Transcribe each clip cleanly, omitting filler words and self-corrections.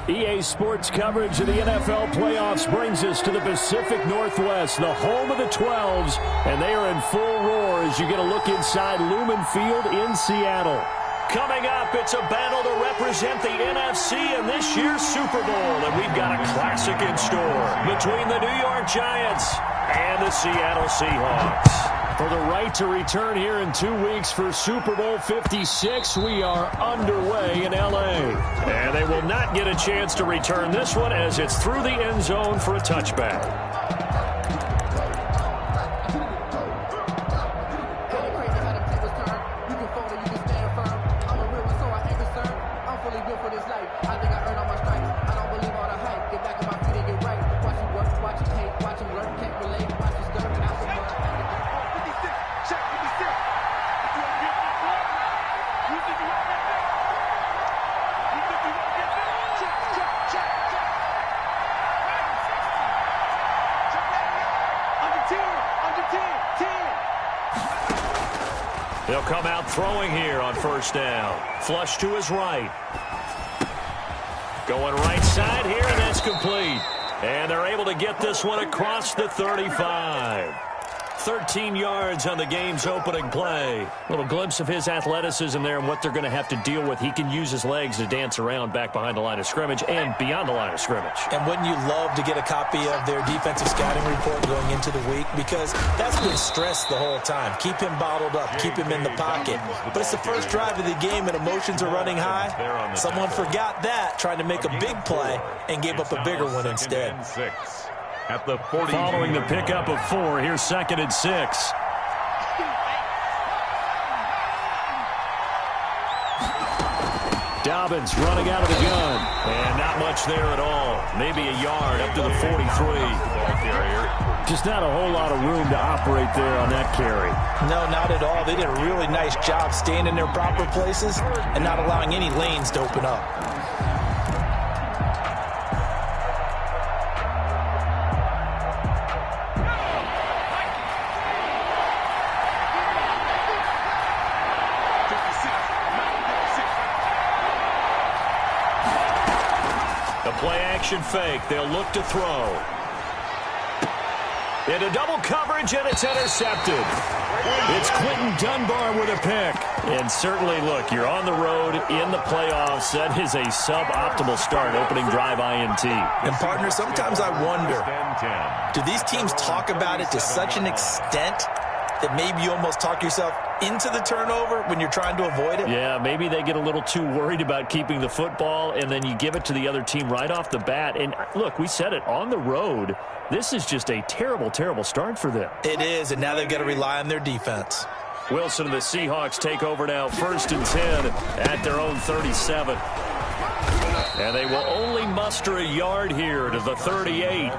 EA Sports coverage of the NFL playoffs brings us to the Pacific Northwest, the home of the 12s, and they are in full roar as you get a look inside Lumen Field in Seattle. Coming up, it's a battle to represent the NFC in this year's Super Bowl, and we've got a classic in store between the New York Giants and the Seattle Seahawks. For the right to return here in 2 weeks for Super Bowl 56, we are underway in L.A. And they will not get a chance to return this one as it's through the end zone for a touchback. They'll come out throwing here on first down. Flush to his right. Going right side here, and that's complete. And they're able to get this one across the 35. 13 yards on the game's opening play. A little glimpse of his athleticism there and what they're going to have to deal with. He can use his legs to dance around back behind the line of scrimmage and beyond the line of scrimmage. And wouldn't you love to get a copy of their defensive scouting report going into the week? Because that's been stressed the whole time. Keep him bottled up. Keep him in the pocket. But it's the first drive of the game and emotions are running high. Someone forgot that, trying to make a big play and gave up a bigger one instead. At the 40. Following the pickup of 4, here's 2nd and 6. Dobbins running out of the gun. And not much there at all. Maybe a yard up to the 43. Just not a whole lot of room to operate there on that carry. No, not at all. They did a really nice job staying in their proper places and not allowing any lanes to open up. Play-action fake. They'll look to throw. Into double coverage, and it's intercepted. It's Quentin Dunbar with a pick. And certainly, look, you're on the road in the playoffs. That is a suboptimal start, opening drive INT. And, partner, sometimes I wonder, do these teams talk about it to such an extent that maybe you almost talk yourself into the turnover when you're trying to avoid it? Yeah, maybe they get a little too worried about keeping the football, and then you give it to the other team right off the bat. And, look, we said it, on the road, this is just a terrible, terrible start for them. It is, and now they've got to rely on their defense. Wilson and the Seahawks take over now, 1st and 10 at their own 37. And they will only muster a yard here to the 38.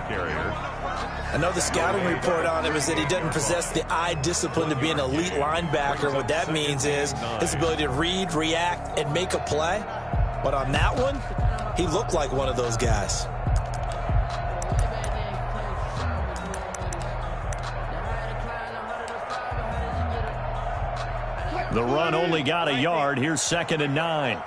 I know the scouting report on him is that he doesn't possess the eye discipline to be an elite linebacker. What that means is his ability to read, react, and make a play. But on that one, he looked like one of those guys. The run only got a yard. Here's 2nd and 9.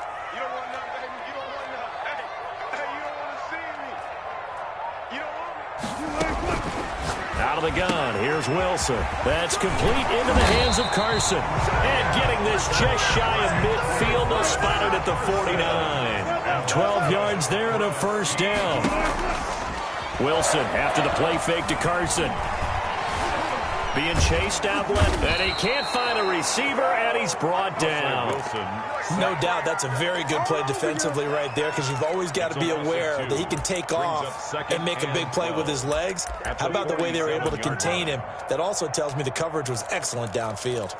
Out of the gun, here's Wilson. That's complete into the hands of Carson. And getting this just shy of midfield, they'll spot it at the 49. 12 yards there and a first down. Wilson after the play fake to Carson. Being chased out left, and he can't find a receiver, and he's brought down. No doubt that's a very good play defensively right there, because you've always got to be aware that he can take off and make a big play with his legs. How about the way they were able to contain him? That also tells me the coverage was excellent downfield.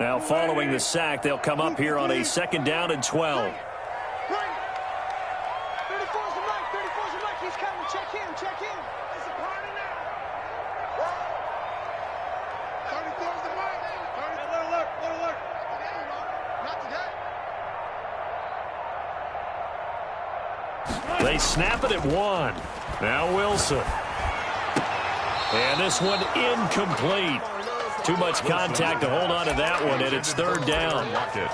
Now following the sack, they'll come up here on a 2nd down and 12. They snap it at 1. Now Wilson. And this one incomplete. Too much contact to hold on to that one, and it's third down.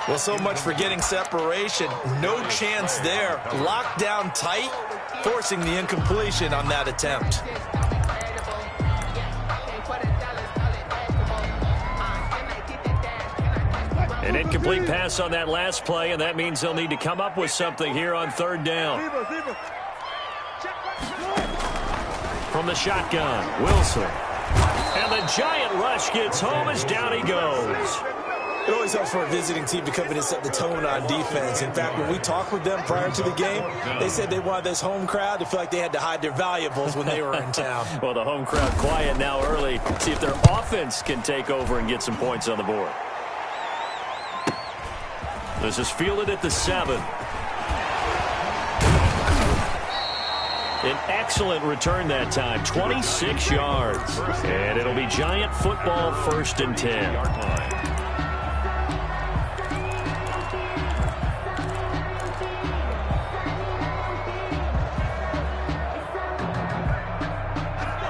Well, so much for getting separation. No chance there. Locked down tight, forcing the incompletion on that attempt. An incomplete pass on that last play, and that means they'll need to come up with something here on third down. From the shotgun, Wilson. And the giant rush gets home as down he goes. It always helps for a visiting team to come in and set the tone on defense. In fact, when we talked with them prior to the game, they said they wanted this home crowd to feel like they had to hide their valuables when they were in town. Well, the home crowd quiet now early. See if their offense can take over and get some points on the board. This is fielded at the 7. An excellent return that time, 26 yards. And it'll be Giant football, 1st and 10.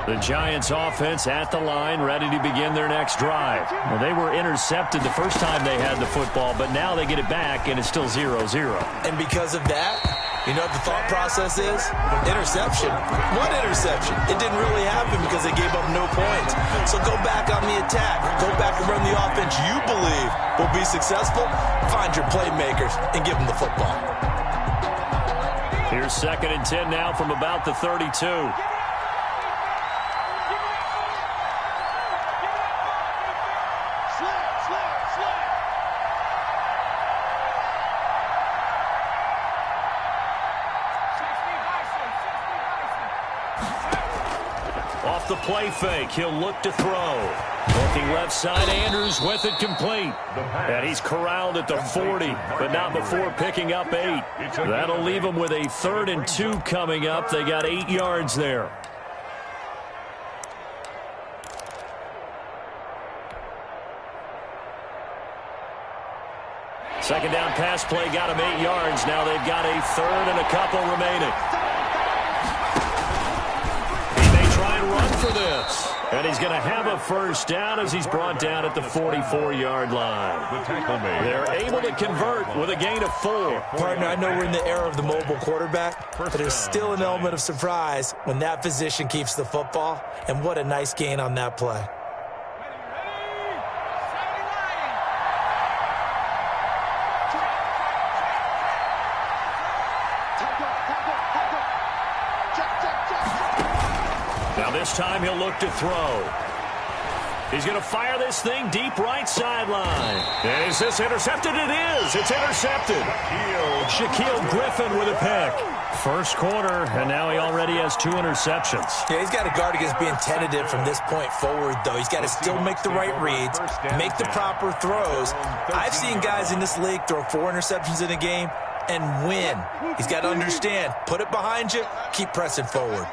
The Giants offense at the line, ready to begin their next drive. Well, they were intercepted the first time they had the football, but now they get it back, and it's still 0-0. And because of that, you know what the thought process is? Interception. One interception. It didn't really happen because they gave up no points. So go back on the attack. Go back and run the offense you believe will be successful. Find your playmakers and give them the football. Here's 2nd and 10 now from about the 32. Off the play fake, he'll look to throw. Looking left side, Andrews with it complete. And he's corralled at the 40, but not before picking up 8. That'll leave him with a 3rd and 2 coming up. They got 8 yards there. Second down pass play got him 8 yards. Now they've got a 3rd and a couple remaining. Run for this. And he's going to have a 1st down as he's brought down at the 44-yard line. They're able to convert with a gain of 4. Partner, I know we're in the era of the mobile quarterback, but there's still an element of surprise when that position keeps the football. And what a nice gain on that play. This time he'll look to throw. He's going to fire this thing deep right sideline. Is this intercepted? It is. It's intercepted. Shaquille Griffin with a pick. First quarter, and now he already has 2 interceptions. Yeah, he's got to guard against being tentative from this point forward, though. He's got to still make the right reads, make the proper throws. I've seen guys in this league throw 4 interceptions in a game and win. He's got to understand, put it behind you, keep pressing forward.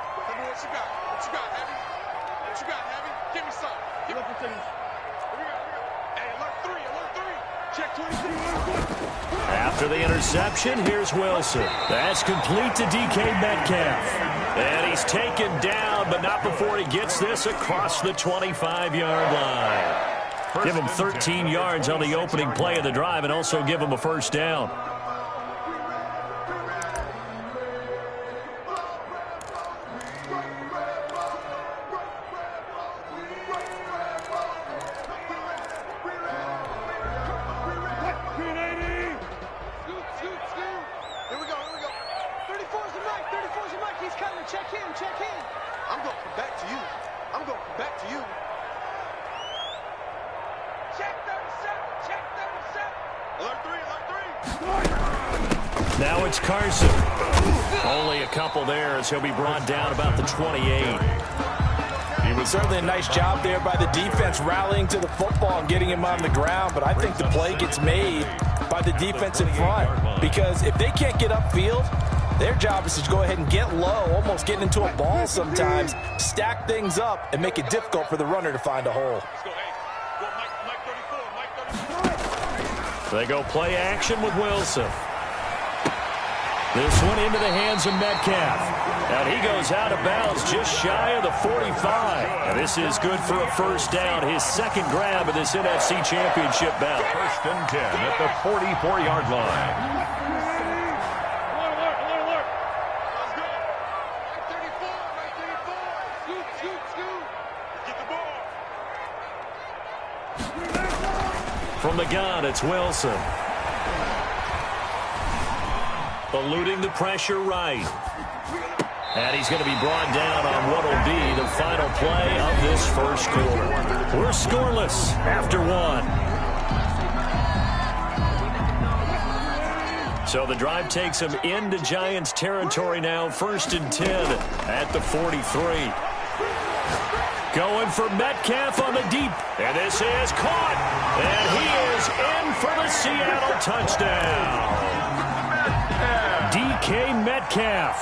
After the interception, here's Wilson. That's complete to DK Metcalf. And he's taken down, but not before he gets this across the 25-yard line. Give him 13 yards on the opening play of the drive and also give him a 1st down. Now it's Carson. Only a couple there as he'll be brought down about the 28. It was certainly a nice job there by the defense rallying to the football and getting him on the ground, but I think the play gets made by the defense in front because if they can't get upfield, their job is to go ahead and get low, almost get into a ball sometimes, stack things up, and make it difficult for the runner to find a hole. They go play action with Wilson. This one into the hands of Metcalf. And he goes out of bounds just shy of the 45. And this is good for a first down, his second grab of this NFC Championship bout. First and 10 at the 44-yard line. From the gun, it's Wilson. Eluding the pressure right. And he's going to be brought down on what will be the final play of this first quarter. We're scoreless after one. So the drive takes him into Giants territory now. First and 10 at the 43. Going for Metcalf on the deep. And this is caught. And he is in for the Seattle touchdown. DK Metcalf,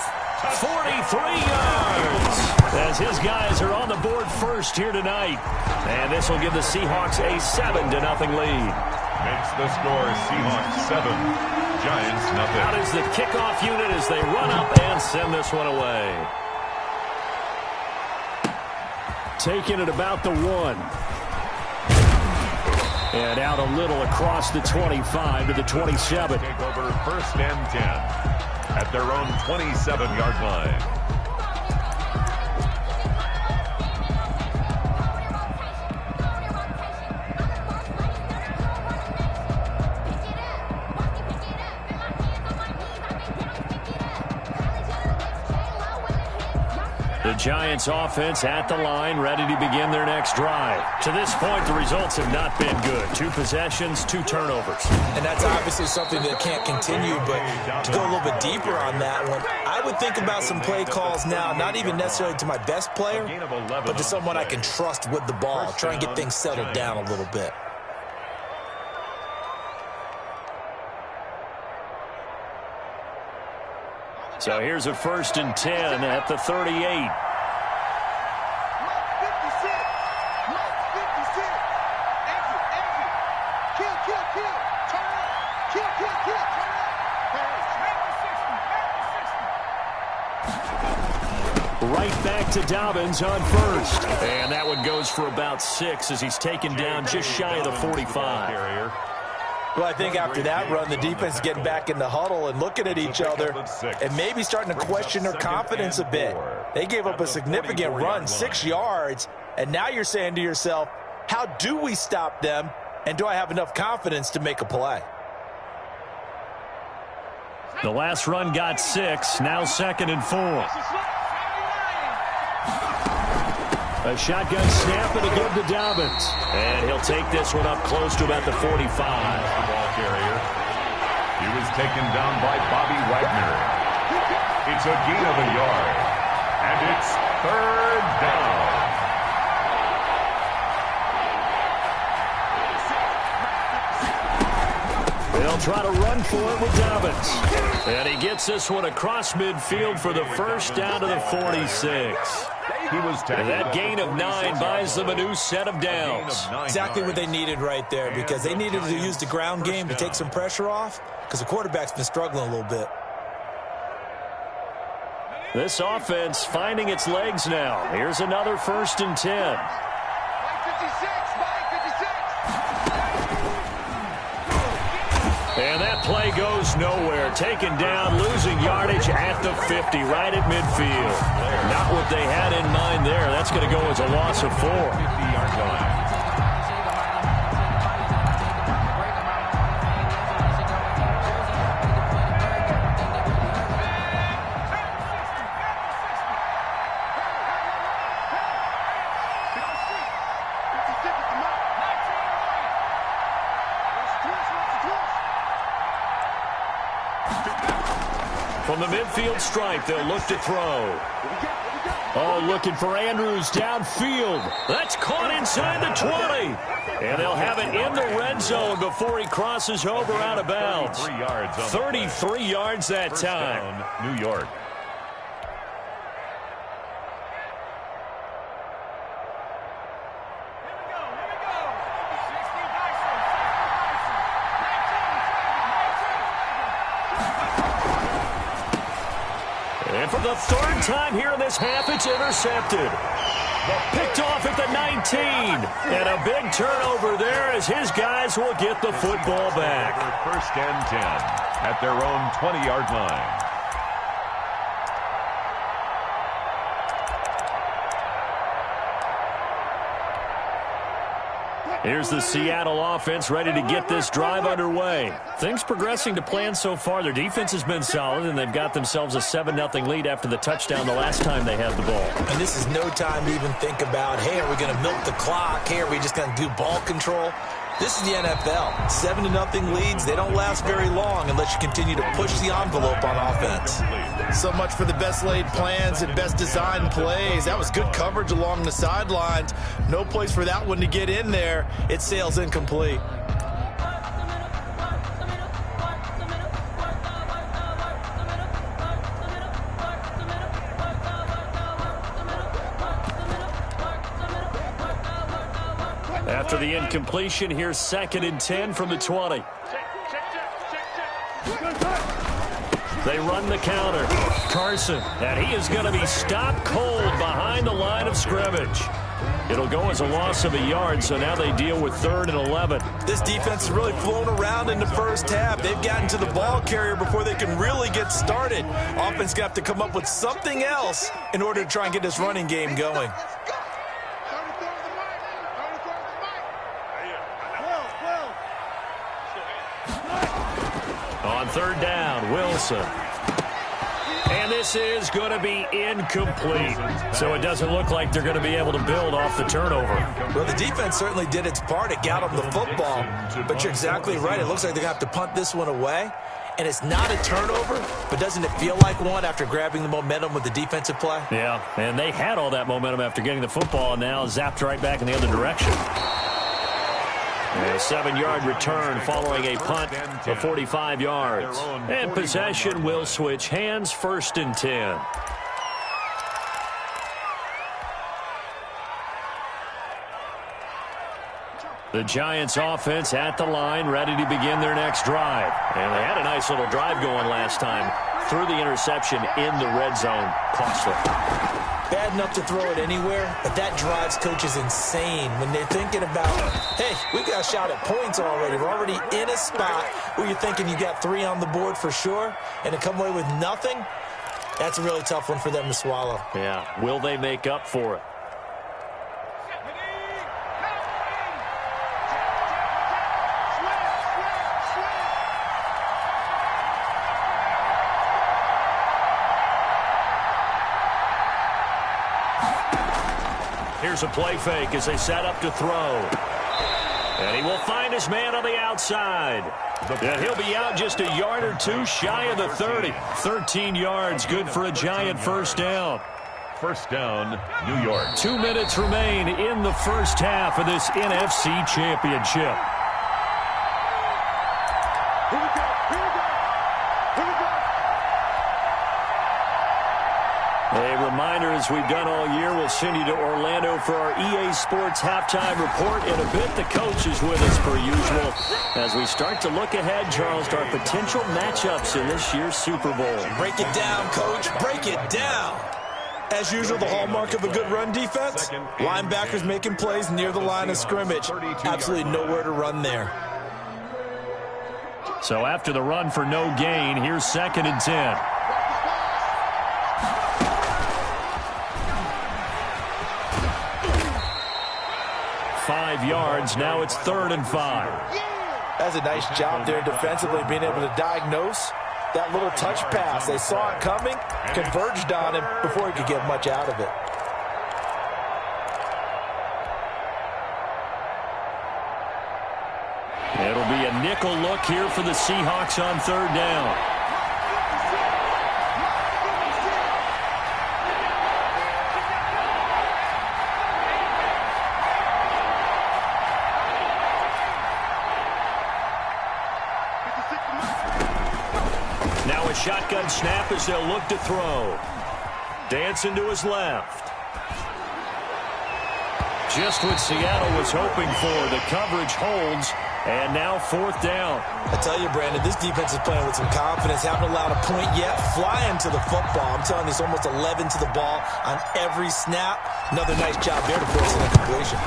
43 yards. As his guys are on the board first here tonight. And this will give the Seahawks a 7-0 lead. Makes the score Seahawks 7, Giants nothing. Out is the kickoff unit as they run up and send this one away. Taking it about the 1. And out a little across the 25 to the 27. Take over first and 10 at their own 27-yard line. The Giants offense at the line, ready to begin their next drive. To this point, the results have not been good. 2 possessions, 2 turnovers. And that's obviously something that can't continue, but to go a little bit deeper on that one, I would think about some play calls now, not even necessarily to my best player, but to someone I can trust with the ball. Try and get things settled down a little bit. So here's a first and 10 at the 38. Right back to Dobbins on first. And that one goes for about 6 as he's taken down just shy of the 45. Well, I think after that run, the defense is getting back in the huddle and looking at each other and maybe starting to question their confidence a bit. They gave up a significant run, 6 yards, and now you're saying to yourself, how do we stop them, and do I have enough confidence to make a play? The last run got 6, now 2nd and 4. A shotgun snap and a give to Dobbins. And he'll take this one up close to about the 45. Ball carrier. He was taken down by Bobby Wagner. It's a gain of a yard. And it's 3rd down. They'll try to run for it with Dobbins. And he gets this one across midfield for the first down to the 46. And that gain of 9 buys them a new set of downs. Exactly what they needed right there, because they needed to use the ground game to take some pressure off, because the quarterback's been struggling a little bit. This offense finding its legs now. Here's another first and 10. And that play goes nowhere. Taken down, losing yardage at the 50, right at midfield. Not what they had in mind there. That's going to go as a loss of 4. 50-yard line. From the midfield stripe, they'll look to throw. Oh, looking for Andrews downfield. That's caught inside the 20. And they'll have it in the red zone before he crosses over out of bounds. 33 yards that time. New York. for the third time here in this half, it's intercepted. Picked off at the 19. And a big turnover there as his guys will get the football back. First and 10 at their own 20-yard line. Here's the Seattle offense ready to get this drive underway. Things progressing to plan so far. Their defense has been solid, and they've got themselves a 7-0 lead after the touchdown the last time they had the ball. And this is no time to even think about, hey, are we going to milk the clock? Hey, are we just going to do ball control? This is the NFL. 7-0 leads, they don't last very long unless you continue to push the envelope on offense. So much for the best laid plans and best designed plays. That was good coverage along the sidelines. No place for that one to get in there. It sails incomplete. After the incompletion, here's 2nd and 10 from the 20. They run the counter. Carson, and he is going to be stopped cold behind the line of scrimmage. It'll go as a loss of a yard, so now they deal with 3rd and 11. This defense has really flown around in the first half. They've gotten to the ball carrier before they can really get started. Offense got to come up with something else in order to try and get this running game going. On 3rd down, Wilson. And this is going to be incomplete. So it doesn't look like they're going to be able to build off the turnover. Well, the defense certainly did its part. It got them the football. But you're exactly right. It looks like they're going to have to punt this one away. And it's not a turnover, but doesn't it feel like one after grabbing the momentum with the defensive play? Yeah, and they had all that momentum after getting the football, and now zapped right back in the other direction. A 7-yard return following a punt of 45 yards. And possession will switch hands, 1st and 10. The Giants offense at the line, ready to begin their next drive. And they had a nice little drive going last time. Threw the interception in the red zone. Costly. Bad enough to throw it anywhere, but that drives coaches insane when they're thinking about, hey, we got a shot at points already. We're already in a spot where you're thinking you got 3 on the board for sure, and to come away with nothing, that's a really tough one for them to swallow. Yeah, will they make up for it? Here's a play fake as they set up to throw. And he will find his man on the outside. And he'll be out just a yard or two shy of the 30. 13 yards, good for a Giant first down. First down, New York. 2 minutes remain in the first half of this NFC Championship. A reminder, as we've done all year, we'll send you to Orlando for our EA Sports halftime report. In a bit, the coach is with us per usual as we start to look ahead, Charles, to our potential matchups in this year's Super Bowl. Break it down, Coach. Break it down. As usual, the hallmark of a good run defense, linebackers making plays near the line of scrimmage. Absolutely nowhere to run there. So after the run for no gain, here's 2nd and 10. Yards. Now it's 3rd and 5. That's a nice job there defensively, being able to diagnose that little touch pass. They saw it coming, converged on him before he could get much out of it. It'll be a nickel look here for the Seahawks on 3rd down. Now a shotgun snap as they'll look to throw. Dancing to his left. Just what Seattle was hoping for. The coverage holds, And now 4th down. I tell you, Brandon, this defense is playing with some confidence. Haven't allowed a point yet. Flying to the football. I'm telling you, it's almost 11 to the ball on every snap. Another nice job there to force an incompletion.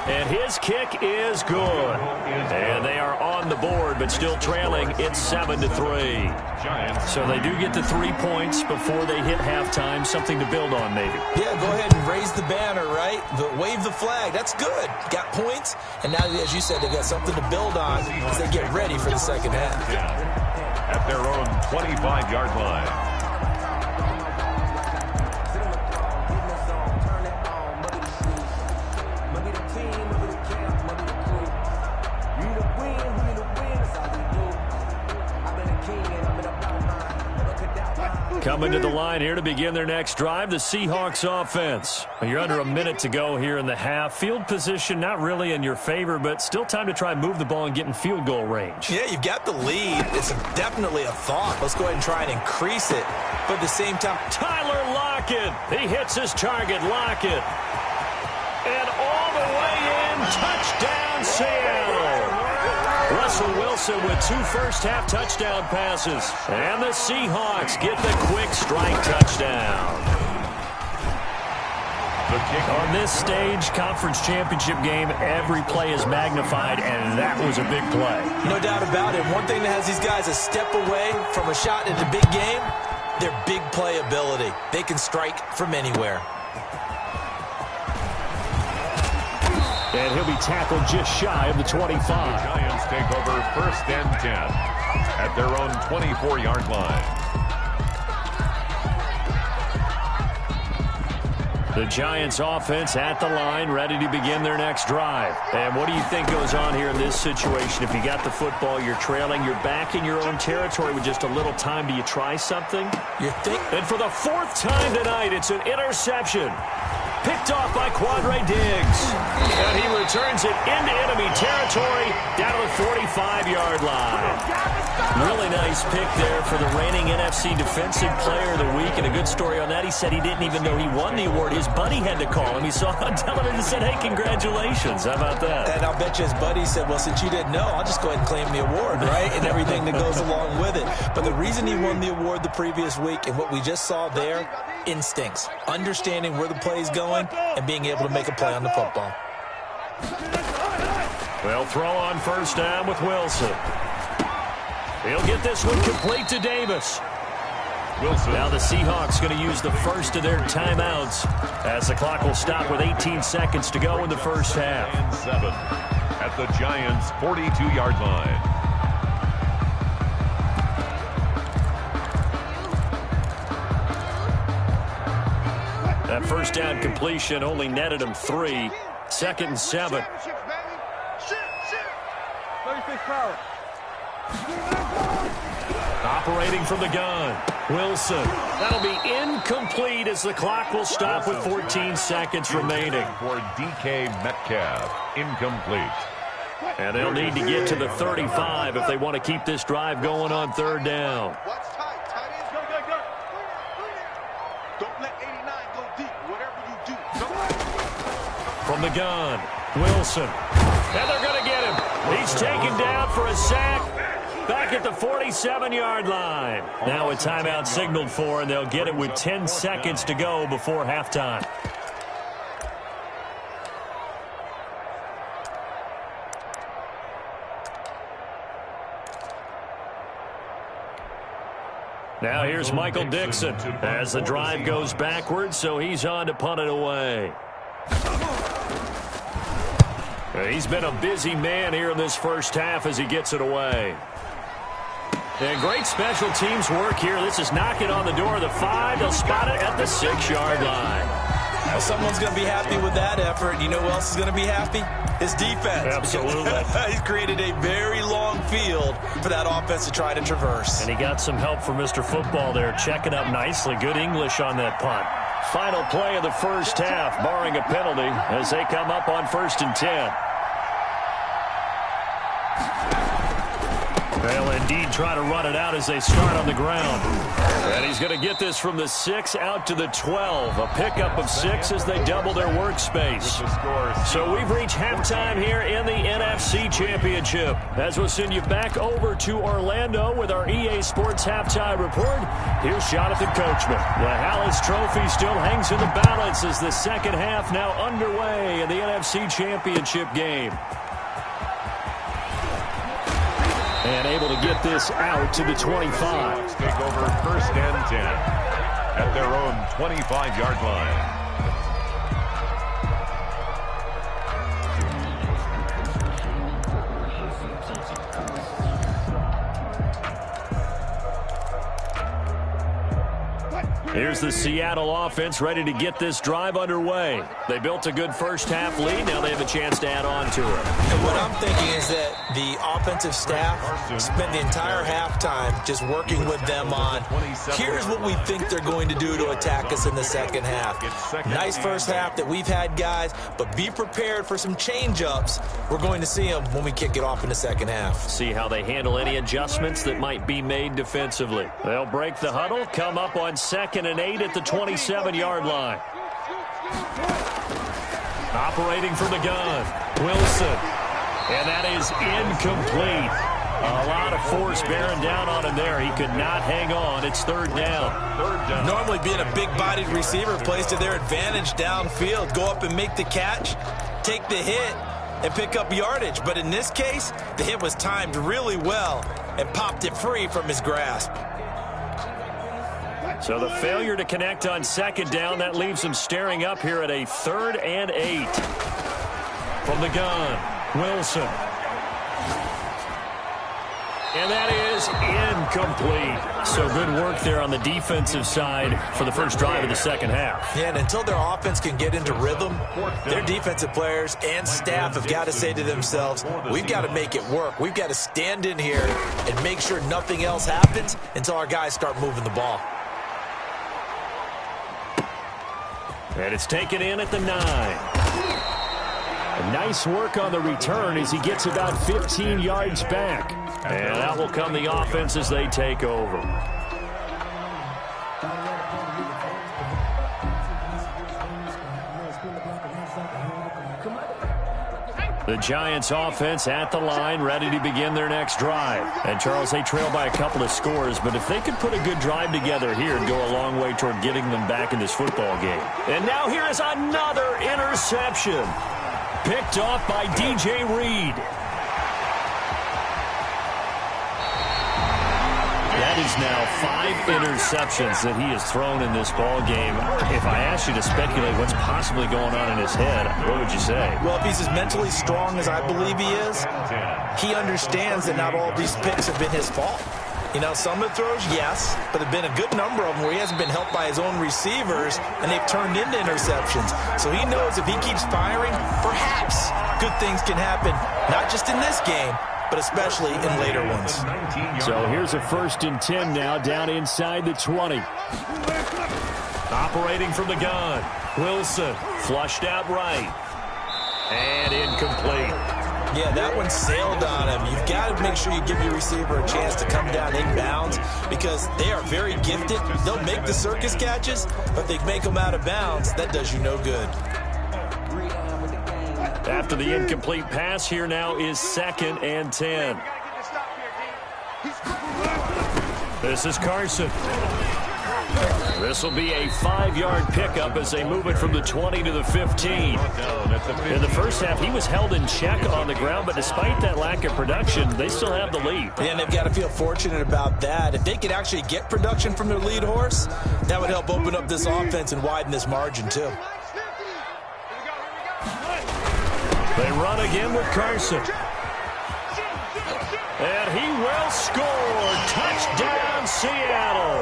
And his kick is good. And they are on the board, but still trailing. It's 7-3. So they do get to 3 points before they hit halftime. Something to build on, maybe. Yeah, go ahead and raise the banner, right? Wave the flag. That's good. Got points. And now, as you said, they got something to build on as they get ready for the second half. At their own 25-yard line. Coming to the line here to begin their next drive, the Seahawks offense. You're under a minute to go here in the half. Field position not really in your favor, but still time to try and move the ball and get in field goal range. Yeah, you've got the lead. It's definitely a thought. Let's go ahead and try and increase it. But at the same time, Tyler Lockett. He hits his target, Lockett. And all the way in, touchdown Seattle. Russell Wilson with 2 first-half touchdown passes. And the Seahawks get the quick strike touchdown. On this stage, conference championship game, every play is magnified, and that was a big play. No doubt about it. One thing that has these guys a step away from a shot in the big game, their big play ability. They can strike from anywhere. And he'll be tackled just shy of the 25. The Giants take over 1st and 10 at their own 24-yard line. The Giants offense at the line, ready to begin their next drive. And what do you think goes on here in this situation? If you got the football, you're trailing, you're back in your own territory with just a little time. Do you try something? And for the 4th time tonight, it's an interception. Picked off by Quadre Diggs. And he returns it into enemy territory down to the 45-yard line. Really nice pick there for the reigning NFC Defensive Player of the Week. And a good story on that. He said he didn't even know he won the award. His buddy had to call him. He saw it on television and said, hey, congratulations. How about that? And I'll bet you his buddy said, well, since you didn't know, I'll just go ahead and claim the award, right? And everything that goes along with it. But the reason he won the award the previous week and what we just saw there, instincts. Understanding where the play is going and being able to make a play on the football. Well, throw on 1st down with Wilson. He'll get this one complete to Davis. Wilson. Now the Seahawks going to use the first of their timeouts as the clock will stop with 18 seconds to go in the first half. And 7 at the Giants' 42-yard line. That 1st down completion only netted him 3. 2nd and 7. Operating from the gun, Wilson. That'll be incomplete as the clock will stop with 14 seconds remaining. For DK Metcalf, incomplete. And they'll need to get to the 35 if they want to keep this drive going on 3rd down. From the gun, Wilson. And they're going to get him. He's taken down for a sack. Back at the 47-yard line. Now a timeout signaled for, and they'll get it with 10 seconds to go before halftime. Now here's Michael Dixon as the drive goes backwards, so he's on to punt it away. He's been a busy man here in this first half as he gets it away. And great special teams work here. This is knocking on the door of the 5. They'll spot it at the 6-yard line. Well, someone's going to be happy with that effort. You know who else is going to be happy? His defense. Absolutely. He's created a very long field for that offense to try to traverse. And he got some help from Mr. Football there, checking up nicely. Good English on that punt. Final play of the first half, barring a penalty, as they come up on 1st and 10. They'll indeed try to run it out as they start on the ground. And he's going to get this from the 6 out to the 12. A pickup of 6 as they double their workspace. So we've reached halftime here in the NFC Championship. As we'll send you back over to Orlando with our EA Sports Halftime Report, here's Jonathan Coachman. The Hallis Trophy still hangs in the balance as the second half now underway in the NFC Championship game. And able to get this out to the 25. Take over 1st and 10 at their own 25-yard line. Here's the Seattle offense ready to get this drive underway. They built a good first-half lead. Now they have a chance to add on to it. And what I'm thinking is that the offensive staff spent the entire halftime just working with them on, here's what we think they're going to do to attack us in the second half. Nice first half that we've had, guys, but be prepared for some change-ups. We're going to see them when we kick it off in the second half. See how they handle any adjustments that might be made defensively. They'll break the huddle, come up on 2nd and 8 at the 27-yard line. Operating from the gun, Wilson. And that is incomplete. A lot of force bearing down on him there. He could not hang on. It's 3rd down. Normally being a big-bodied receiver plays to their advantage downfield. Go up and make the catch, take the hit, and pick up yardage. But in this case, the hit was timed really well and popped it free from his grasp. So the failure to connect on 2nd down, that leaves him staring up here at a 3rd and 8. From the gun, Wilson. And that is incomplete. So good work there on the defensive side for the first drive of the second half. Yeah, and until their offense can get into rhythm, their defensive players and staff have got to say to themselves, we've got to make it work. We've got to stand in here and make sure nothing else happens until our guys start moving the ball. And it's taken in at the 9. Nice work on the return as he gets about 15 yards back. And out will come the offense as they take over. The Giants offense at the line, ready to begin their next drive. And Charles, they trail by a couple of scores, but if they could put a good drive together here, it'd go a long way toward getting them back in this football game. And now here is another interception. Picked off by DJ Reed. That is now 5 interceptions that he has thrown in this ball game. If I asked you to speculate what's possibly going on in his head, what would you say? Well, if he's as mentally strong as I believe he is, he understands that not all these picks have been his fault. You know, some of the throws, yes, but there have been a good number of them where he hasn't been helped by his own receivers, and they've turned into interceptions. So he knows if he keeps firing, perhaps good things can happen, not just in this game, but especially in later ones. So here's a 1st and 10 now, down inside the 20. Operating from the gun, Wilson, flushed out right, and incomplete. Yeah, that one sailed on him. You've got to make sure you give your receiver a chance to come down inbounds because they are very gifted. They'll make the circus catches, but they make them out of bounds. That does you no good. After the incomplete pass, here now is 2nd and 10. This is Carson. This will be a 5-yard pickup as they move it from the 20 to the 15. In the first half, he was held in check on the ground, but despite that lack of production, they still have the lead. Yeah, and they've got to feel fortunate about that. If they could actually get production from their lead horse, that would help open up this offense and widen this margin, too. They run again with Carson. And he will score. Touchdown, Seattle.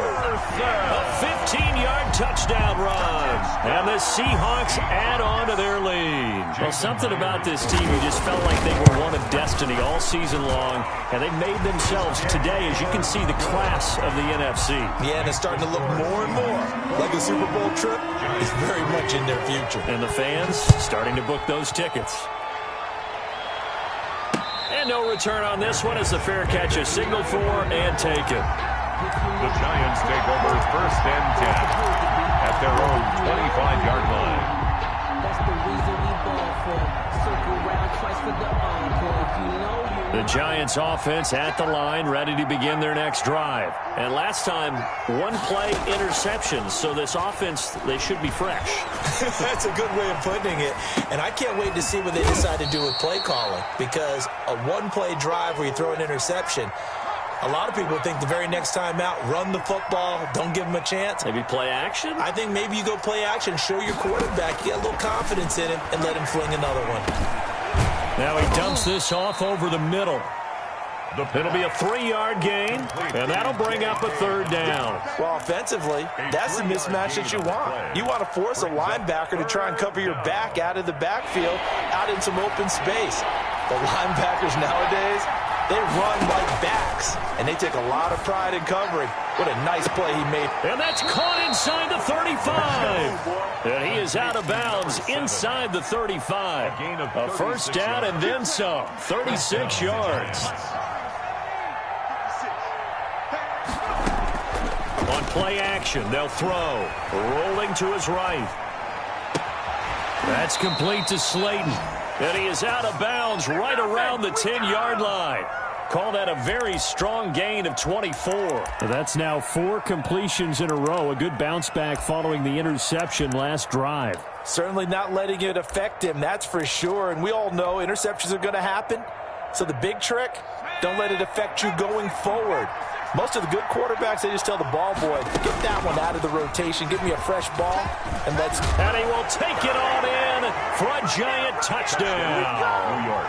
A 15-yard touchdown run. And the Seahawks add on to their lead. Well, something about this team, you just felt like they were one of destiny all season long. And they made themselves today, as you can see, the class of the NFC. Yeah, and it's starting to look more and more like the Super Bowl trip is very much in their future. And the fans starting to book those tickets. And no return on this one as the fair catch is signaled for and taken. The Giants take over 1st and 10 at their own 25-yard line. That's the reason we ball for. Circle round twice for the encore. If you know, The Giants offense at the line, ready to begin their next drive. And last time, one play interception, so this offense, they should be fresh. That's a good way of putting it. And I can't wait to see what they decide to do with play calling, because a one-play drive where you throw an interception, a lot of people think the very next time out, run the football, don't give them a chance. Maybe play action? I think maybe you go play action, show your quarterback, you get a little confidence in him, and let him fling another one. Now he dumps this off over the middle. It'll be a 3-yard gain, and that'll bring up a 3rd down. Well, offensively, that's the mismatch that you want. You want to force a linebacker to try and cover your back out of the backfield, out in some open space. The linebackers nowadays, they run like backs, and they take a lot of pride in covering. What a nice play he made. And that's caught inside the 35. And he is out of bounds inside the 35. A 1st down and then some. 36 yards. On play action, they'll throw. Rolling to his right. That's complete to Slayton. And he is out of bounds right around the 10-yard line. Call that a very strong gain of 24. That's now 4 completions in a row. A good bounce back following the interception last drive. Certainly not letting it affect him, that's for sure. And we all know interceptions are going to happen. So the big trick, don't let it affect you going forward. Most of the good quarterbacks, they just tell the ball boy, get that one out of the rotation, give me a fresh ball, and let's... And he will take it on in for a giant touchdown. New York.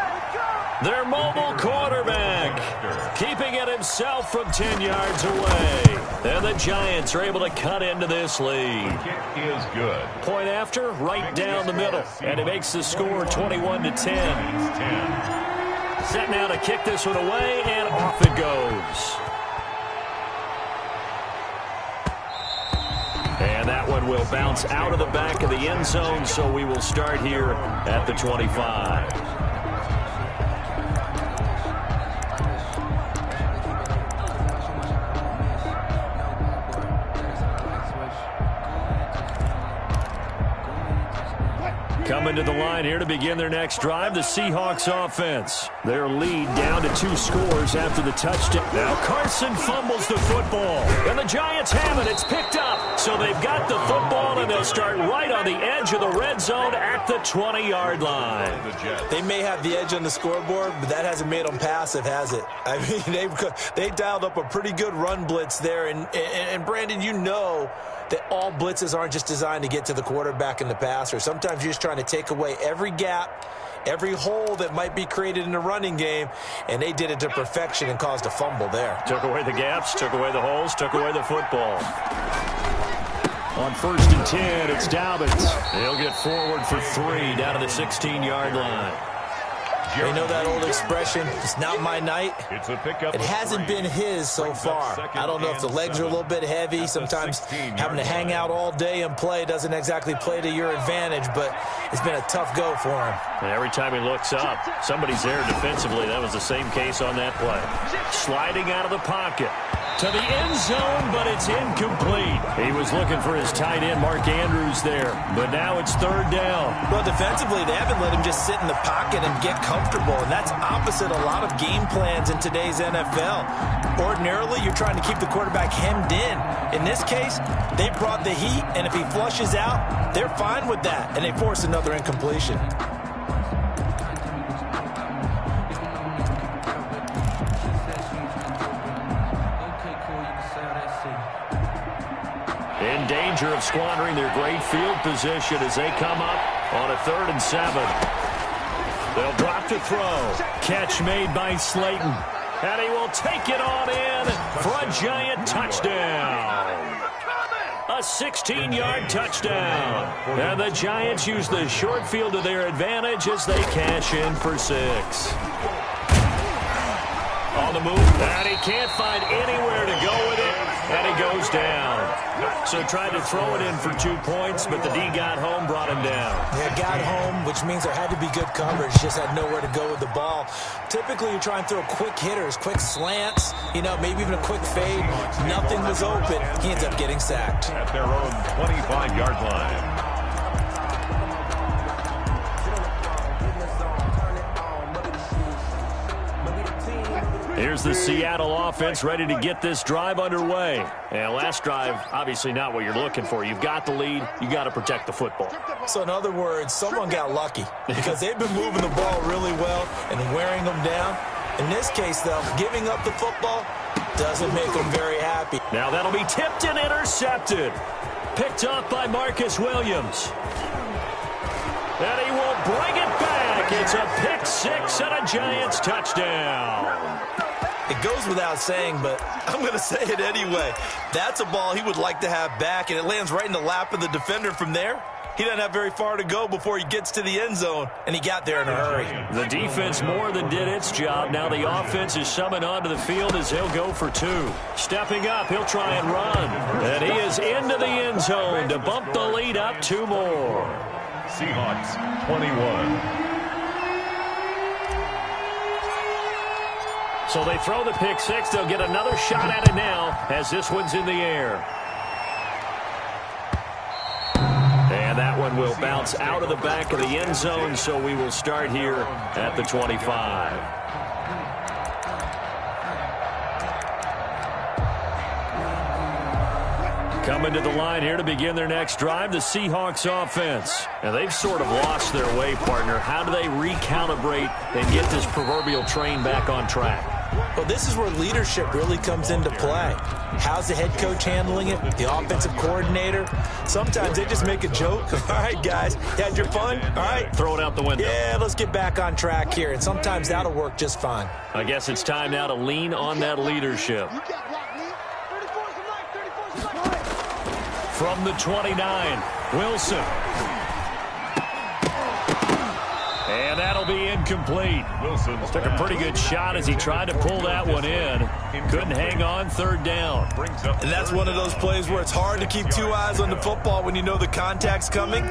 Their mobile quarterback keeping it himself from 10 yards away. And the Giants are able to cut into this lead. Kick is good. Point after, right down the middle. And it makes the score 21-10. Set now to kick this one away, and off it goes. And that one will bounce out of the back of the end zone, so we will start here at the 25. Coming to the line here to begin their next drive, the Seahawks offense. Their lead down to 2 scores after the touchdown. Now Carson fumbles the football, and the Giants have it. It's picked up, so they've got the football, and they'll start right on the edge of the red zone at the 20-yard line. They may have the edge on the scoreboard, but that hasn't made them passive, has it? I mean, they dialed up a pretty good run blitz there, and Brandon, you know that all blitzes aren't just designed to get to the quarterback and the passer. Sometimes you're just trying to take away every gap, every hole that might be created in the running game, and they did it to perfection and caused a fumble there. Took away the gaps, took away the holes, took away the football. On 1st and 10, it's Dobbins. He'll get forward for 3 down to the 16-yard line. You know that old expression, it's not my night? It's a pickup. It hasn't been his so far. I don't know if the legs are a little bit heavy. Sometimes having to hang out all day and play doesn't exactly play to your advantage, but it's been a tough go for him. And every time he looks up, somebody's there defensively. That was the same case on that play. Sliding out of the pocket to the end zone, but it's incomplete. He was looking for his tight end, Mark Andrews, there, but now it's 3rd down. Well, defensively, they haven't let him just sit in the pocket and get comfortable, and that's opposite a lot of game plans in today's NFL. Ordinarily, you're trying to keep the quarterback hemmed in. In this case, they brought the heat, and if he flushes out, they're fine with that, and they force another incompletion. In danger of squandering their great field position as they come up on a 3rd and 7. They'll drop to throw. Catch made by Slayton. And he will take it on in for a giant touchdown. A 16-yard touchdown. And the Giants use the short field to their advantage as they cash in for 6. On the move, and he can't find anywhere to go with it. And he goes down. So tried to throw it in for 2 points, but the D got home, brought him down. Yeah, got home, which means there had to be good coverage. Just had nowhere to go with the ball. Typically, you're trying to throw quick hitters, quick slants, maybe even a quick fade. Nothing was open. He ends up getting sacked. At their own 25-yard line. Here's the Seattle offense ready to get this drive underway. And last drive, obviously not what you're looking for. You've got the lead. You got to protect the football. So in other words, someone got lucky because they've been moving the ball really well and wearing them down. In this case, though, giving up the football doesn't make them very happy. Now that'll be tipped and intercepted. Picked up by Marcus Williams. And he will bring it back. It's a pick six and a Giants touchdown. It goes without saying, but I'm going to say it anyway. That's a ball he would like to have back, and it lands right in the lap of the defender from there. He doesn't have very far to go before he gets to the end zone, and he got there in a hurry. The defense more than did its job. Now the offense is summoned onto the field as he'll go for 2. Stepping up, he'll try and run. And he is into the end zone to bump the lead up 2 more. Seahawks 21. So they throw the pick six. They'll get another shot at it now as this one's in the air. And that one will bounce out of the back of the end zone, so we will start here at the 25. Coming to the line here to begin their next drive, the Seahawks offense. And they've sort of lost their way, partner. How do they recalibrate and get this proverbial train back on track? Well, this is where leadership really comes into play. How's the head coach handling it? The offensive coordinator? Sometimes they just make a joke. All right, guys, you had your fun? All right. Throw it out the window. Yeah, let's get back on track here. And sometimes that'll work just fine. I guess it's time now to lean on that leadership. From the 29, Wilson. And that'll be incomplete. Wilson took a pretty good shot as he tried to pull that one in. Couldn't hang on, 3rd down. And that's one of those plays where it's hard to keep 2 eyes on the football when you know the contact's coming,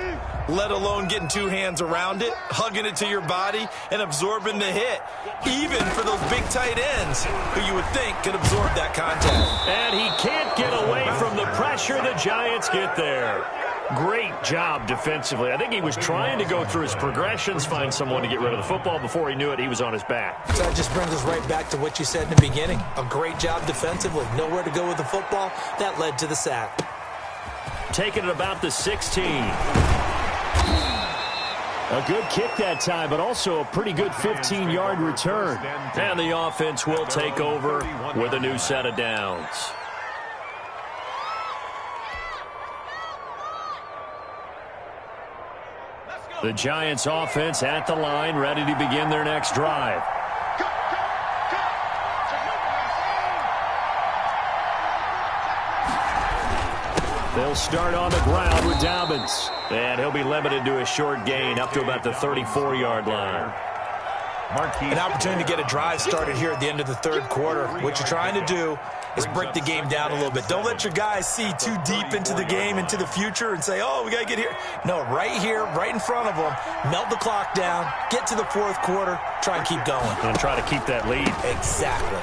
let alone getting 2 hands around it, hugging it to your body, and absorbing the hit, even for those big tight ends who you would think could absorb that contact. And he can't get away from the pressure. The Giants get there. Great job defensively. I think he was trying to go through his progressions, find someone to get rid of the football. Before he knew it, he was on his back. So that just brings us right back to what you said in the beginning. A great job defensively. Nowhere to go with the football. That led to the sack. Taking it about the 16. A good kick that time, but also a pretty good 15-yard return. And the offense will take over with a new set of downs. The Giants offense at the line, ready to begin their next drive. They'll start on the ground with Dobbins. And he'll be limited to a short gain up to about the 34-yard line. An opportunity to get a drive started here at the end of the 3rd quarter. What you're trying to do is break the game down a little bit. Don't let your guys see too deep into the game, into the future, and say, oh, we got to get here. No, right here, right in front of them, melt the clock down, get to the 4th quarter, try and keep going. And try to keep that lead. Exactly.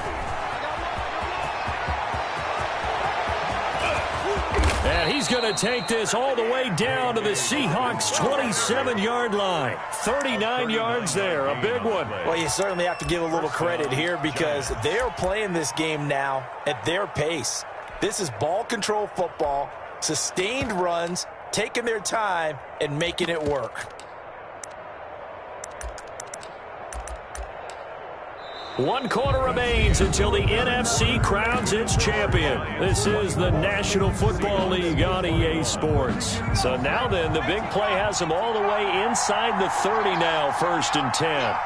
And he's going to take this all the way down to the Seahawks' 27-yard line. 39 yards there, a big one. Well, you certainly have to give a little credit here because they're playing this game now at their pace. This is ball control football, sustained runs, taking their time, and making it work. 1 quarter remains until the NFC crowns its champion. This is the National Football League on EA Sports. So now then, the big play has them all the way inside the 30 now, 1st and 10.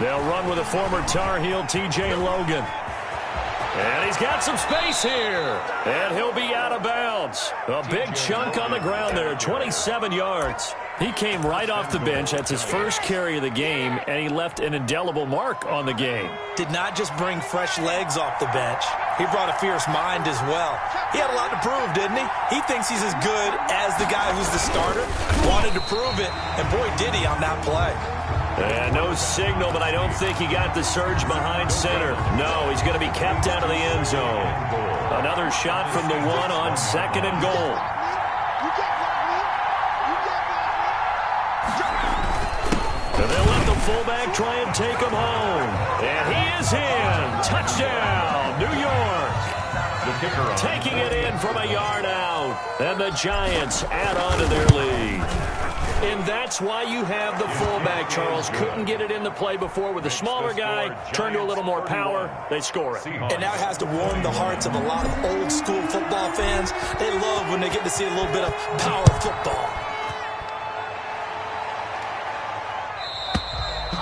They'll run with a former Tar Heel, T.J. Logan. And he's got some space here. And he'll be out of bounds. A big chunk on the ground there, 27 yards. He came right off the bench. That's his first carry of the game, and he left an indelible mark on the game. Did not just bring fresh legs off the bench. He brought a fierce mind as well. He had a lot to prove, didn't he? He thinks he's as good as the guy who's the starter. Wanted to prove it, and boy, did he on that play. And no signal, but I don't think he got the surge behind center. No, he's going to be kept out of the end zone. Another shot from the one on 2nd and goal. And they'll let the fullback try and take him home. And he is in. Touchdown, New York. The kicker on. Taking it in from a yard out. And the Giants add on to their lead. And that's why you have the fullback, Charles. Couldn't get it in the play before with the smaller guy. Turned to a little more power. They score it. And that has to warm the hearts of a lot of old school football fans. They love when they get to see a little bit of power football.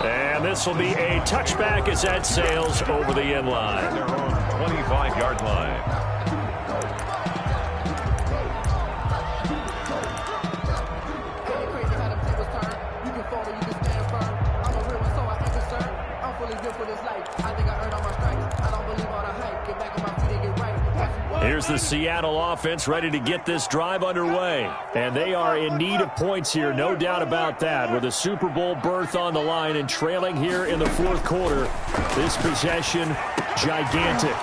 And this will be a touchback as that sails over the end line. Their own 25-yard line. Here's the Seattle offense ready to get this drive underway. And they are in need of points here, no doubt about that. With a Super Bowl berth on the line and trailing here in the fourth quarter, this possession, gigantic.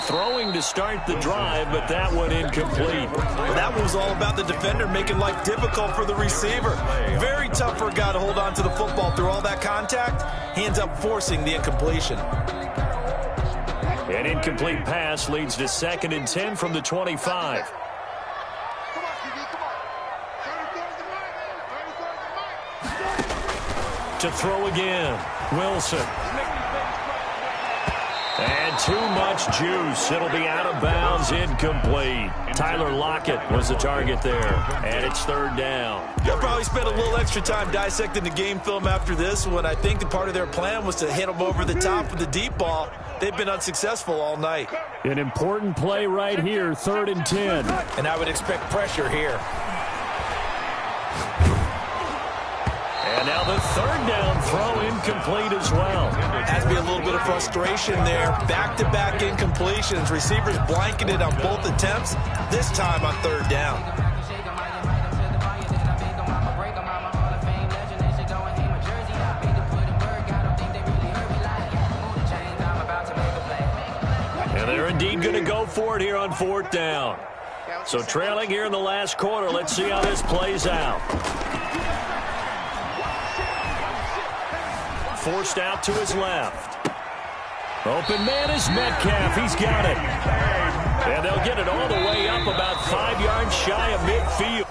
Throwing to start the drive, but that one incomplete. Well, that one was all about the defender making life difficult for the receiver. Very tough for a guy to hold on to the football through all that contact. He ends up forcing the incompletion. An incomplete pass leads to 2nd and 10 from the 25. To throw again, Wilson. And too much juice. It'll be out of bounds, incomplete. Tyler Lockett was the target there, and it's 3rd down. You'll probably spend a little extra time dissecting the game film after this one. I think the part of their plan was to hit them over the top with the deep ball. They've been unsuccessful all night. An important play right here, 3rd and 10. And I would expect pressure here. And now the 3rd down throw incomplete as well. Has to be a little bit of frustration there. Back-to-back incompletions. Receivers blanketed on both attempts, this time on 3rd down. And they're indeed going to go for it here on 4th down. So trailing here in the last quarter, let's see how this plays out. Forced out to his left. Open man is Metcalf. He's got it. And they'll get it all the way up about 5 yards shy of midfield.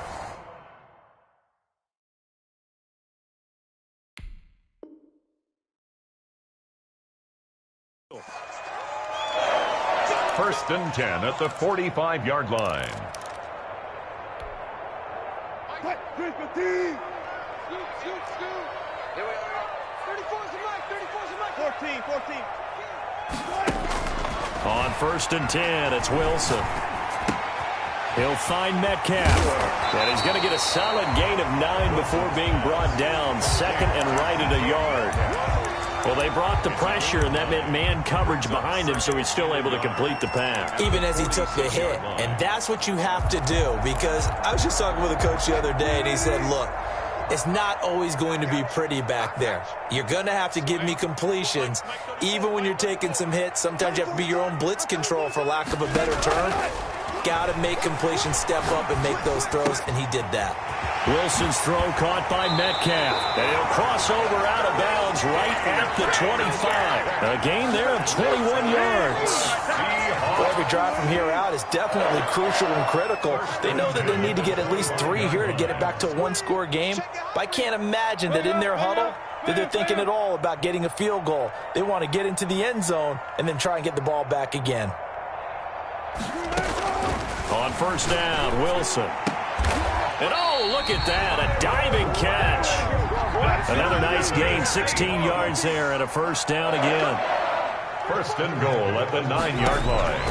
First and 10 at the 45-yard line. On 1st and 10, it's Wilson. He'll find Metcalf. And he's going to get a solid gain of 9 before being brought down. 2nd and right at a yard. Well, they brought the pressure, and that meant man coverage behind him, so he's still able to complete the pass. Even as he took the hit. And that's what you have to do, because I was just talking with a coach the other day, and he said, look, it's not always going to be pretty back there. You're going to have to give me completions. Even when you're taking some hits, sometimes you have to be your own blitz control, for lack of a better term. Got to make completions, step up and make those throws, and he did that. Wilson's throw caught by Metcalf. And he'll cross over out of bounds right at the 25. A gain there of 21 yards. Every drive from here out is definitely crucial and critical. They know that they need to get at least 3 here to get it back to a one-score game. But I can't imagine that in their huddle that they're thinking at all about getting a field goal. They want to get into the end zone and then try and get the ball back again. On 1st down, Wilson. And oh, look at that, a diving catch. Another nice gain, 16 yards there, and a 1st down again. First and goal at the 9-yard line.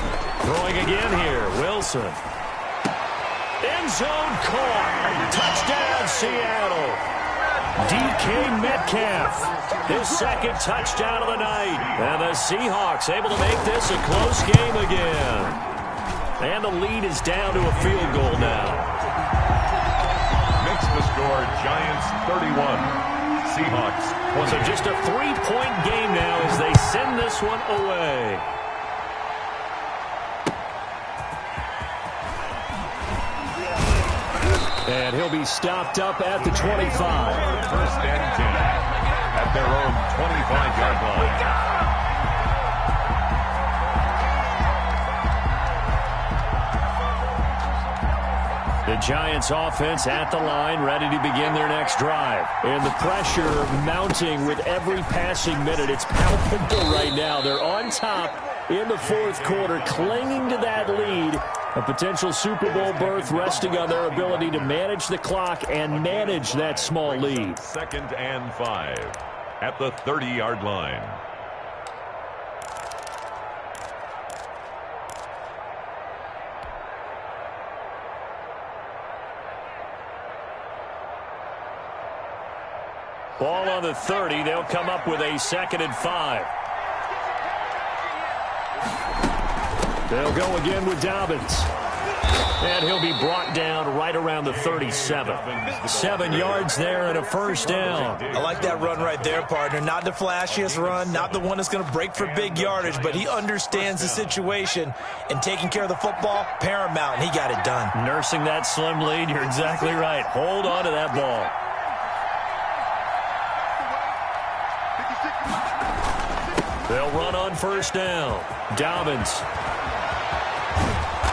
Throwing again here, Wilson. End zone caught. Touchdown, Seattle. DK Metcalf, his second touchdown of the night. And the Seahawks able to make this a close game again. And the lead is down to a field goal now. Makes the score Giants 31, Seahawks 20. So just a 3-point game now as they send this one away. And he'll be stopped up at the 25. First and 10 at their own 25-yard line. The Giants offense at the line, ready to begin their next drive. And the pressure mounting with every passing minute. It's palpable right now. They're on top in the fourth quarter, clinging to that lead. A potential Super Bowl berth resting on their ability to manage the clock and manage that small lead. Second and 5 at the 30-yard line. Ball on the 30. They'll come up with a 2nd and 5. They'll go again with Dobbins. And he'll be brought down right around the 37. 7 yards there and a first down. I like that run right there, partner. Not the flashiest run, not the one that's going to break for big yardage, but he understands the situation, and taking care of the football, paramount, and he got it done. Nursing that slim lead, you're exactly right. Hold on to that ball. They'll run on first down. Dobbins.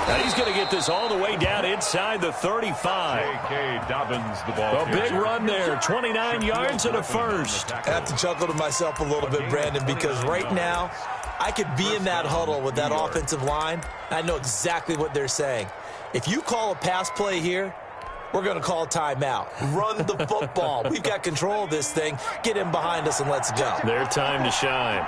Now he's going to get this all the way down inside the 35. J.K. Dobbins, the ball. A big run there, 29 yards and a first. I have to chuckle to myself a little bit, Brandon, because right now I could be in that huddle with that offensive line. I know exactly what they're saying. If you call a pass play here, we're going to call a timeout. Run the football. We've got control of this thing. Get in behind us and let's go. Their time to shine.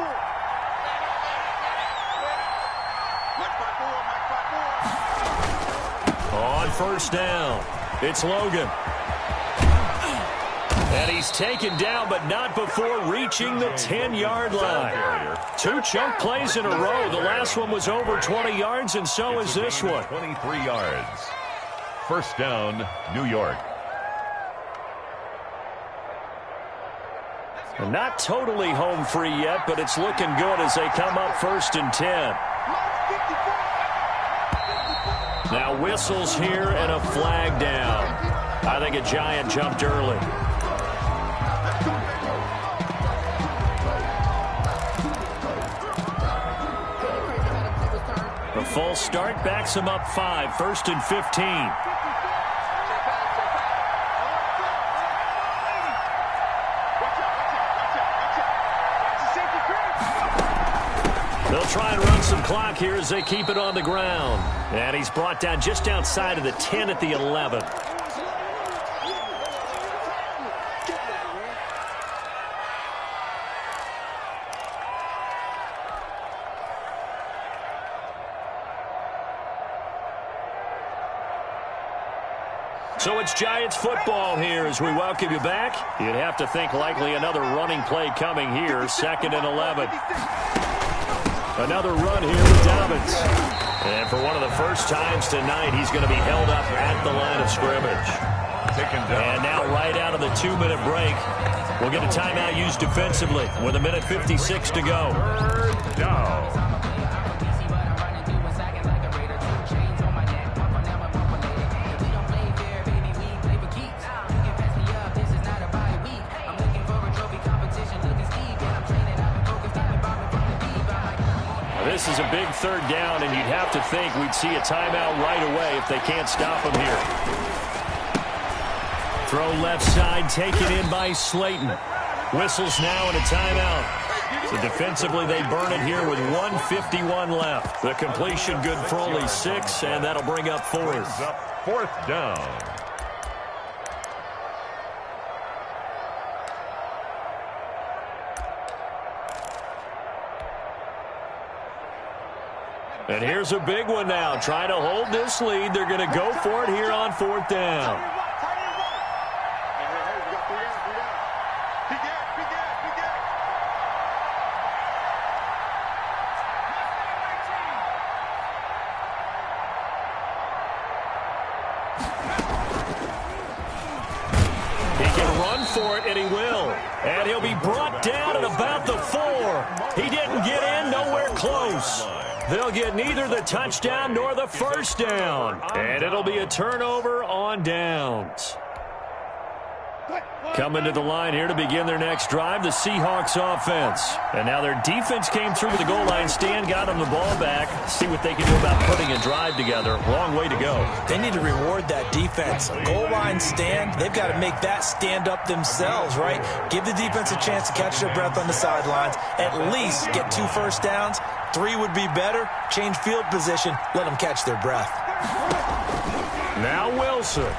On first down, it's Logan. And he's taken down, but not before reaching the 10-yard line. 2 chunk plays in a row. The last one was over 20 yards, and so is this one. 23 yards. First down, New York. Not totally home free yet, but it's looking good as they come up 1st and 10. Now whistles here and a flag down. I think a Giant jumped early. The false start backs him up 5, 1st and 15. They'll try and run some clock here as they keep it on the ground. And he's brought down just outside of the 10 at the 11. So it's Giants football here as we welcome you back. You'd have to think likely another running play coming here, 2nd and 11. Another run here with Dobbins. And for one of the first times tonight, he's going to be held up at the line of scrimmage. And now right out of the 2-minute break, we'll get a timeout used defensively with 1:56 to go. Third down. This is a big 3rd down, and you'd have to think we'd see a timeout right away if they can't stop him here. Throw left side, taken in by Slayton. Whistles now and a timeout. So defensively, they burn it here with 1:51 left. The completion good for only 6, and that'll bring up 4th. 4th down. And here's a big one now. Trying to hold this lead. They're going to go for it here on 4th down. He can run for it, and he will. And he'll be brought down at about the 4. He didn't get in, nowhere close. They'll get neither the touchdown nor the first down. And it'll be a turnover on downs. Coming to the line here to begin their next drive, the Seahawks offense. And now their defense came through with the goal line stand, got them the ball back. See what they can do about putting a drive together. Long way to go. They need to reward that defense. Goal line stand, they've got to make that stand up themselves, right? Give the defense a chance to catch their breath on the sidelines. At least get 2 first downs. 3 would be better. Change field position. Let them catch their breath. Now Wilson.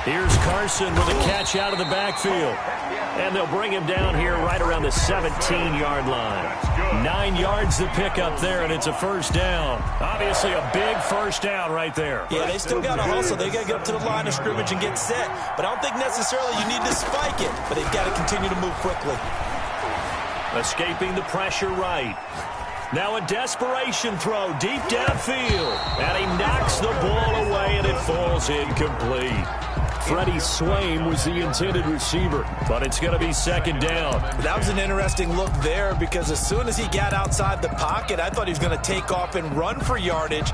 Here's Carson with a catch out of the backfield. And they'll bring him down here right around the 17-yard line. 9 yards to pick up there, and it's a first down. Obviously a big first down right there. Yeah, they still got to hustle. They got to get up to the line of scrimmage and get set. But I don't think necessarily you need to spike it. But they've got to continue to move quickly. Escaping the pressure right. Now a desperation throw deep downfield. And he knocks the ball away, and it falls incomplete. Freddie Swain was the intended receiver, but it's going to be second down. That was an interesting look there because as soon as he got outside the pocket, I thought he was going to take off and run for yardage.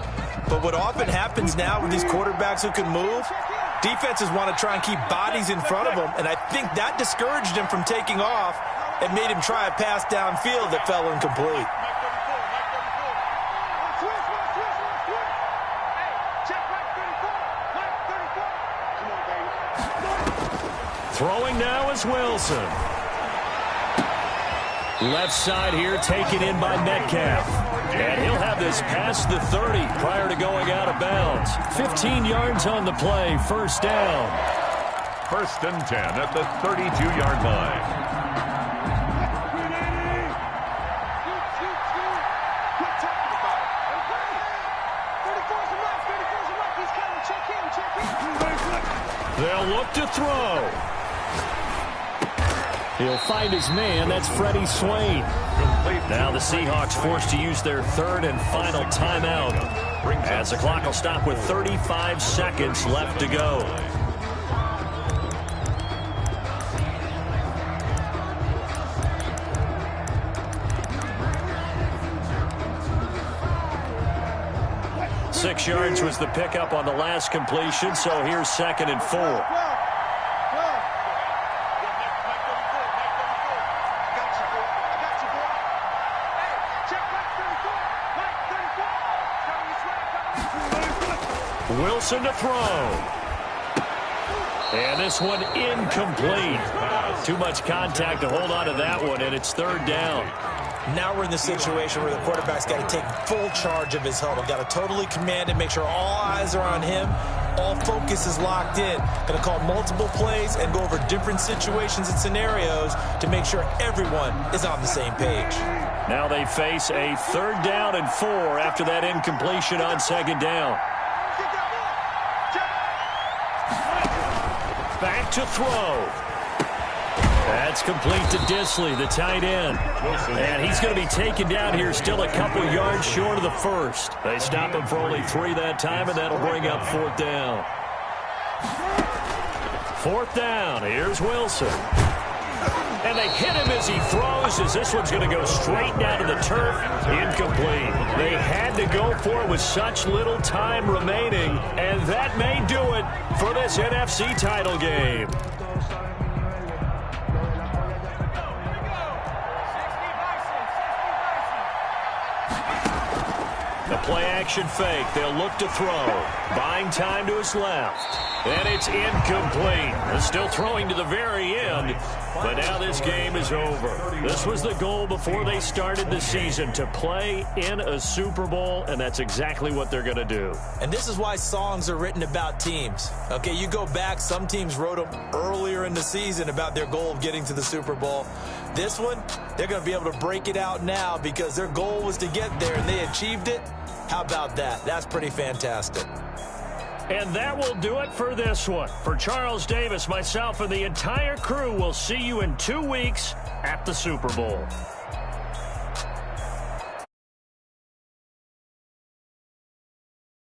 But what often happens now with these quarterbacks who can move, defenses want to try and keep bodies in front of them, and I think that discouraged him from taking off and made him try a pass downfield that fell incomplete. Throwing now is Wilson. Left side here taken in by Metcalf. And he'll have this past the 30 prior to going out of bounds. 15 yards on the play, first down. 1st and 10 at the 32-yard line. They'll look to throw. He'll find his man. That's Freddie Swain. Now the Seahawks forced to use their 3rd and final timeout as the clock will stop with 35 seconds left to go. Six yards was the pickup on the last completion, so here's 2nd and 4. Wilson to throw. And this one incomplete. Too much contact to hold on to that one, and it's 3rd down. Now we're in the situation where the quarterback's got to take full charge of his huddle. Got to totally command it, make sure all eyes are on him. All focus is locked in. Going to call multiple plays and go over different situations and scenarios to make sure everyone is on the same page. Now they face a 3rd down and 4 after that incompletion on 2nd down. Back to throw. That's complete to Disley, the tight end. And he's going to be taken down here still a couple yards short of the first. They stop him for only 3 that time, and that'll bring up 4th down. 4th down. Here's Wilson. And they hit him as he throws, as this one's going to go straight down to the turf. Incomplete. They had to go for it with such little time remaining, and that may do it for this NFC title game. The play-action fake. They'll look to throw. Buying time to his left. And it's incomplete. They're still throwing to the very end. But now this game is over. This was the goal before they started the season, to play in a Super Bowl, and that's exactly what they're going to do. And this is why songs are written about teams. Okay, you go back, some teams wrote them earlier in the season about their goal of getting to the Super Bowl. This one, they're going to be able to break it out now because their goal was to get there, and they achieved it. How about that? That's pretty fantastic. And that will do it for this one. For Charles Davis, myself, and the entire crew, we'll see you in 2 weeks at the Super Bowl.